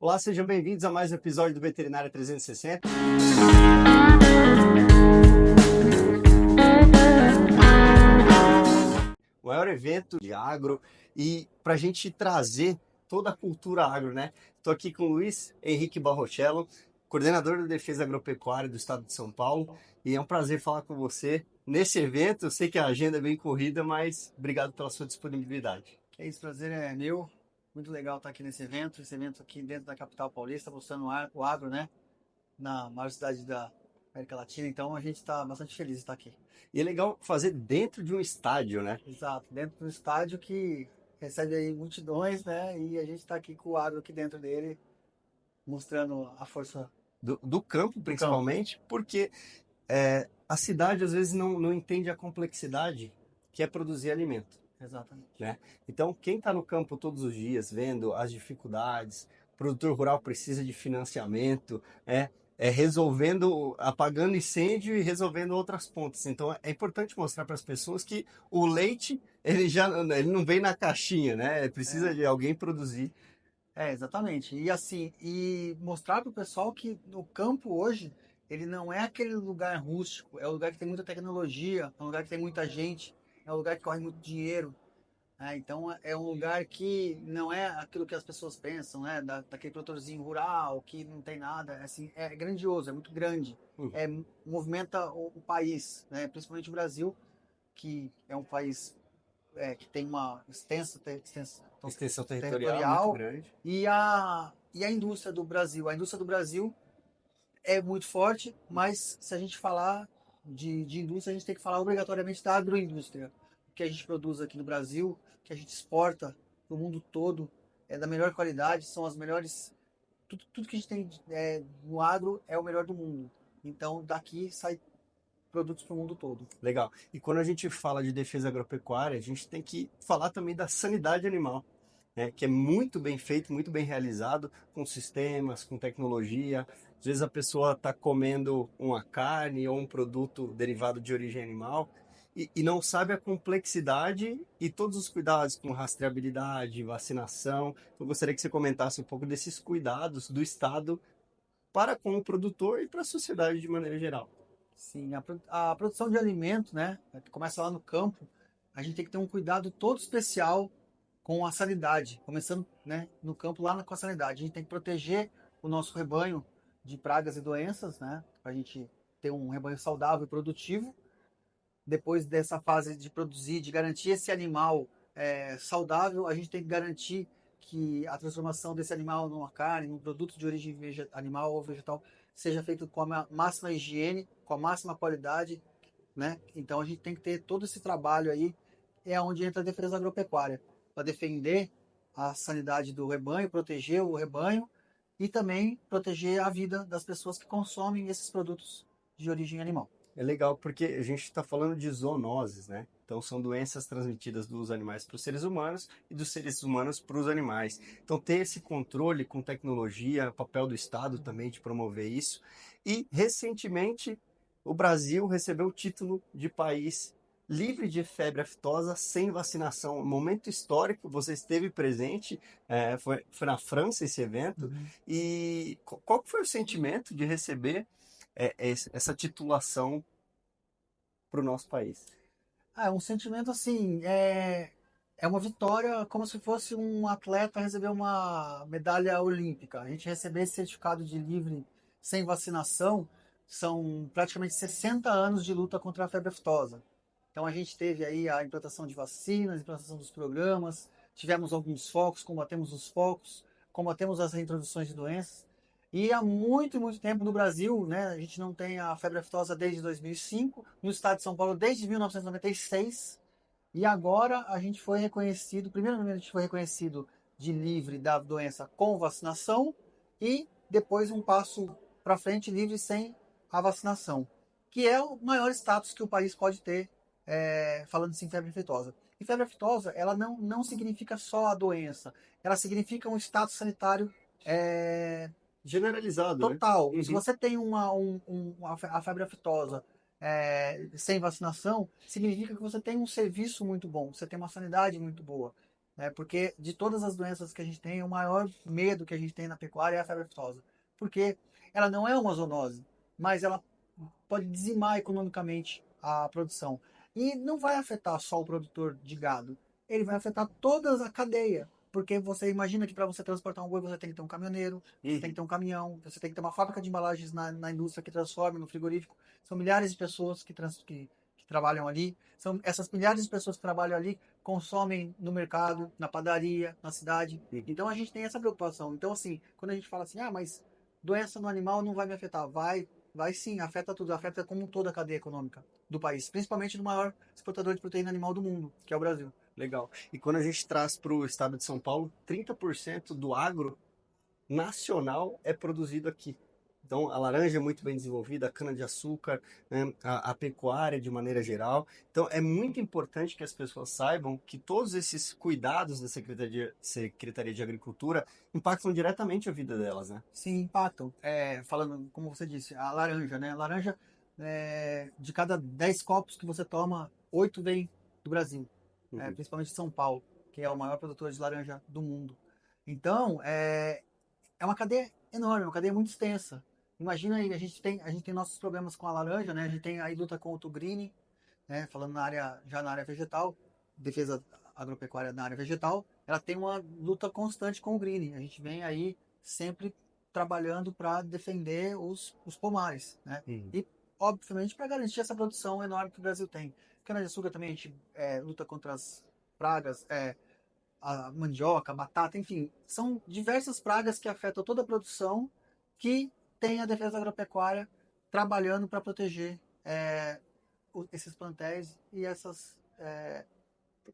Olá, sejam bem-vindos a mais um episódio do Veterinária 360. O maior evento de agro e para a gente trazer toda a cultura agro, né? Estou aqui com o Luiz Henrique Barrochello, coordenador da Defesa Agropecuária do Estado de São Paulo, e é um prazer falar com você nesse evento. Eu sei que a agenda é bem corrida, mas obrigado pela sua disponibilidade. É isso, prazer é meu. Muito legal estar aqui nesse evento aqui dentro da capital paulista, mostrando o agro, né? Na maior cidade da América Latina. Então a gente está bastante feliz de estar aqui. E é legal fazer dentro de um estádio, né? Exato, dentro do estádio que recebe aí multidões, né? E a gente está aqui com o agro aqui dentro dele, mostrando a força Do campo, do campo. principalmente, porque a cidade às vezes não entende a complexidade que é produzir alimento, Exatamente. né? Então, quem está no campo todos os dias, vendo as dificuldades, o produtor rural precisa de financiamento, resolvendo, apagando incêndio e resolvendo outras pontas. Então, é importante mostrar para as pessoas que o leite, ele não vem na caixinha, né? Precisa É, de alguém produzir. exatamente. E assim, e mostrar para o pessoal que no campo hoje ele não é aquele lugar rústico, é um lugar que tem muita tecnologia, é um lugar que tem muita gente, é um lugar que corre muito dinheiro. Então é um lugar que não é aquilo que as pessoas pensam, né? Daquele produtorzinho rural que não tem nada, assim, é grandioso, é muito grande, Hum, movimenta o país, né? Principalmente o Brasil, que é um país que tem uma extensa extensão territorial muito territorial grande. e a indústria do Brasil. A indústria do Brasil é muito forte, mas se a gente falar de indústria, a gente tem que falar obrigatoriamente da agroindústria. O que a gente produz aqui no Brasil, que a gente exporta para o mundo todo, é da melhor qualidade, são as melhores. Tudo que a gente tem no agro é o melhor do mundo. Então daqui sai produtos para o mundo todo. Legal. E quando a gente fala de defesa agropecuária, a gente tem que falar também da sanidade animal, né? Que é muito bem feito, muito bem realizado, com sistemas, com tecnologia. Às vezes a pessoa está comendo uma carne ou um produto derivado de origem animal e não sabe a complexidade e todos os cuidados com rastreabilidade, vacinação. Eu gostaria que você comentasse um pouco desses cuidados do Estado para com o produtor e para a sociedade de maneira geral. Sim, a produção de alimento, né, que começa lá no campo, a gente tem que ter um cuidado todo especial com a sanidade, começando, né, no campo lá com a sanidade. A gente tem que proteger o nosso rebanho de pragas e doenças, né, para a gente ter um rebanho saudável e produtivo. Depois dessa fase de produzir, de garantir esse animal saudável, a gente tem que garantir que a transformação desse animal numa carne, num produto de origem animal ou vegetal, seja feito com a máxima higiene, com a máxima qualidade, né? Então a gente tem que ter todo esse trabalho aí, é onde entra a defesa agropecuária, para defender a sanidade do rebanho, proteger o rebanho e também proteger a vida das pessoas que consomem esses produtos de origem animal. É legal porque a gente está falando de zoonoses, né? Então são doenças transmitidas dos animais para os seres humanos e dos seres humanos para os animais. Então ter esse controle com tecnologia, papel do Estado também de promover isso. E recentemente o Brasil recebeu o título de país livre de febre aftosa sem vacinação. Um momento histórico, você esteve presente, foi na França esse evento. Uhum. E qual que foi o sentimento de receber essa titulação para o nosso país? É um sentimento assim, é uma vitória como se fosse um atleta receber uma medalha olímpica. A gente receber esse certificado de livre sem vacinação são praticamente 60 anos de luta contra a febre aftosa. Então a gente teve aí a implantação de vacinas, a implantação dos programas, tivemos alguns focos, combatemos os focos, combatemos as reintroduções de doenças. E há muito, muito tempo no Brasil, né, a gente não tem a febre aftosa desde 2005, no estado de São Paulo desde 1996, e agora a gente foi reconhecido, primeiramente a gente foi reconhecido de livre da doença com vacinação e depois um passo para frente livre sem a vacinação, que é o maior status que o país pode ter, falando assim, febre aftosa. E febre aftosa, ela não significa só a doença, ela significa um status sanitário é, Generalizado, né? total. Se Uhum. você tem a febre aftosa sem vacinação, significa que você tem um serviço muito bom, você tem uma sanidade muito boa. né? Porque de todas as doenças que a gente tem, o maior medo que a gente tem na pecuária é a febre aftosa. Porque ela não é uma zoonose, mas ela pode dizimar economicamente a produção. E não vai afetar só o produtor de gado, ele vai afetar toda a cadeia. Porque você imagina que para você transportar um boi, você tem que ter um caminhoneiro, você tem que ter um caminhão, você tem que ter uma fábrica de embalagens na indústria que transforma, no frigorífico. São milhares de pessoas que trabalham ali. São essas milhares de pessoas que trabalham ali consomem no mercado, na padaria, na cidade. Então a gente tem essa preocupação. Então, assim, quando a gente fala assim, ah, mas doença no animal não vai me afetar. Vai sim, afeta tudo, afeta como toda a cadeia econômica do país, principalmente do maior exportador de proteína animal do mundo, que é o Brasil. Legal. E quando a gente traz para o estado de São Paulo, 30% do agro nacional é produzido aqui. Então, a laranja é muito bem desenvolvida, a cana-de-açúcar, né, a pecuária de maneira geral. Então, é muito importante que as pessoas saibam que todos esses cuidados da Secretaria de Agricultura impactam diretamente a vida delas, né? Sim, impactam. Falando, como você disse, a laranja, né? A laranja, de cada 10 copos que você toma, 8 vem do Brasil, Uhum. principalmente de São Paulo, que é o maior produtor de laranja do mundo. Então, é uma cadeia enorme, uma cadeia muito extensa. Imagina aí, a gente tem nossos problemas com a laranja, né? A gente tem aí luta contra o greening, né? Falando já na área vegetal, defesa agropecuária na área vegetal, ela tem uma luta constante com o greening. A gente vem aí sempre trabalhando para defender os pomares, né? Uhum. E, obviamente, para garantir essa produção enorme que o Brasil tem. Cana-de-açúcar também a gente luta contra as pragas, a mandioca, a batata, enfim, são diversas pragas que afetam toda a produção que tem a defesa agropecuária trabalhando para proteger esses plantéis e essas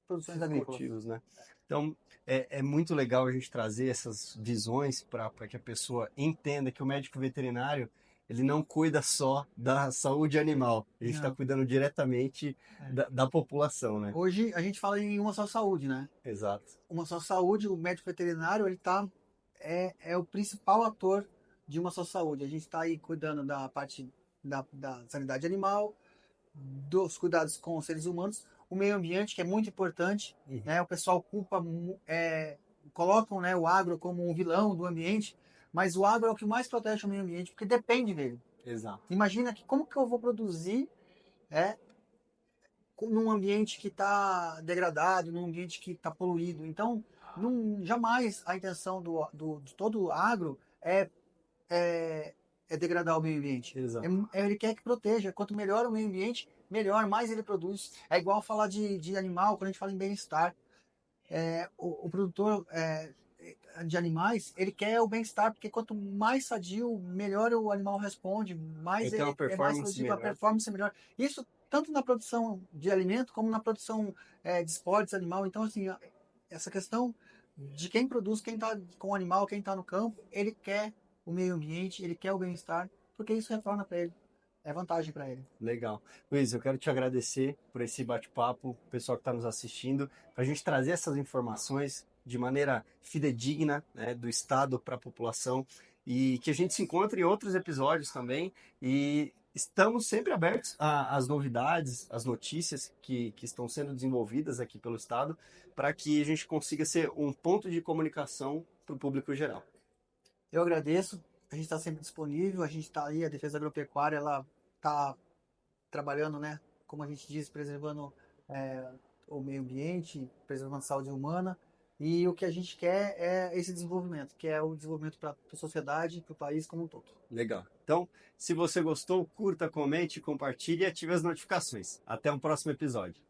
produções Esses agrícolas. cultivos, né? Então, é muito legal a gente trazer essas visões para que a pessoa entenda que o médico veterinário ele não cuida só da saúde animal, a gente está Não. cuidando diretamente É. da população, né? Hoje a gente fala em uma só saúde, né? Exato. Uma só saúde, o médico veterinário é o principal ator de uma só saúde. A gente está aí cuidando da parte da sanidade animal, dos cuidados com os seres humanos, o meio ambiente, que é muito importante, Uhum. né? O pessoal colocam, né, o agro como um vilão do ambiente, mas o agro é o que mais protege o meio ambiente, porque depende dele. Exato. Imagina que como que eu vou produzir é, num ambiente que está degradado, num ambiente que está poluído. Então, jamais a intenção de todo o agro é, é degradar o meio ambiente. Exato. Ele quer que proteja. Quanto melhor o meio ambiente, melhor, mais ele produz. É igual falar de animal, quando a gente fala em bem-estar. O produtor de animais, ele quer o bem-estar, porque quanto mais sadio, melhor o animal responde, mais Então, a ele é mais performance sadio, a melhor. performance é melhor. Isso tanto na produção de alimento, como na produção de esportes animal. Então, assim, essa questão de quem produz, quem está com o animal, quem está no campo, ele quer o meio ambiente, ele quer o bem-estar, porque isso retorna para ele. É vantagem para ele. Legal. Luiz, eu quero te agradecer por esse bate-papo, o pessoal que está nos assistindo, para a gente trazer essas informações de maneira fidedigna, né, do Estado para a população e que a gente se encontre em outros episódios também. E estamos sempre abertos às novidades, às notícias que estão sendo desenvolvidas aqui pelo Estado, para que a gente consiga ser um ponto de comunicação para o público geral. Eu agradeço. A gente está sempre disponível. A gente está aí, a defesa agropecuária, ela está trabalhando, né? Como a gente diz, preservando é, o meio ambiente, preservando a saúde humana. E o que a gente quer é esse desenvolvimento, que é o desenvolvimento para a sociedade, para o país como um todo. Legal. Então, se você gostou, curta, comente, compartilhe e ative as notificações. Até um próximo episódio.